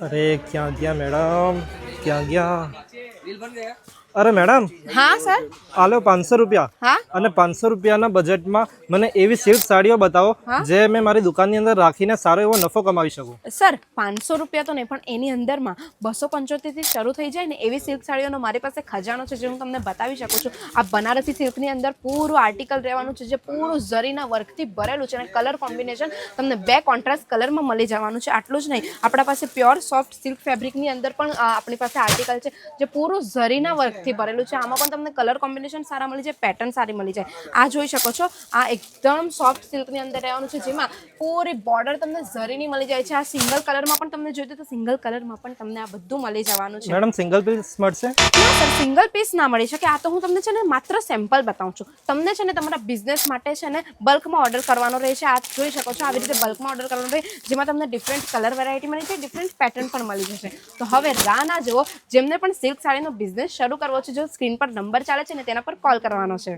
अरे क्या गया मैडम, क्या गया? अरे मैडम, હા સર. આલો 500 રૂપિયા હા અને 500 રૂપિયાના બજેટમાં મને એવી સિલ્ક સાડીઓ બતાવો હા જે મેં મારી દુકાનની અંદર રાખીને સારો એવો નફો કમાવી શકું. સર 500 રૂપિયા તો નહીં, પણ એની અંદરમાં 275 થી શરૂ થઈ જાય ને એવી સિલ્ક સાડીઓનો મારી પાસે ખજાનો છે, જે હું તમને બતાવી શકું છું. આ બનારસી સિલ્કની અંદર પૂરું આર્ટિકલ રહેવાનું છે, જે પૂરું ઝરીના વર્કથી ભરેલું છે અને કલર કોમ્બિનેશન તમને 2 કોન્ટ્રાસ્ટ કલરમાં મળી જવાનું છે. આટલું જ નહીં, આપણા પાસે પ્યોર સોફ્ટ સિલ્ક ફેબ્રિકની અંદર પણ આપણી પાસે આર્ટિકલ છે જે પૂરું ઝરીના વર્કથી ભરેલું છે. આમાં પણ તમને કલર કોમ્બિનેશન સારા મળી જાય, પેટર્ન સારી મળી જાય. આ જોઈ શકો છો, આ એકદમ સોફ્ટ સિલ્કની અંદર રહેવાનું છે, જેમાં પૂરી બોર્ડર તમને ઝરીની મળી જાય છે. આ સિંગલ કલરમાં પણ તમને જોઈતું તો સિંગલ કલરમાં પણ તમને આ બધું મળી જવાનું છે. મેડમ સિંગલ પીસ મળશે? ના સર, સિંગલ પીસ ના મળી શકે. આ તો હું તમને છે ને માત્ર સેમ્પલ બતાવું છું. તમને છે ને તમારા બિઝનેસ માટે છે ને બલ્કમાં ઓર્ડર કરવાનો રહેશે. આ જોઈ શકો છો, આવી રીતે બલ્કમાં ઓર્ડર કરવાનો રહે, જેમાં તમને ડિફરન્ટ કલર વેરાયટી મળી છે, ડિફરન્ટ પેટર્ન પણ મળી જશે. તો હવે રાહ ના જુઓ, જેમને પણ સિલ્ક સાડીનો બિઝનેસ શરૂ કરવો છે, જો સ્ક્રીન પર નંબર ચાલે છે ને તેના પર કોલ કરવાનો છે.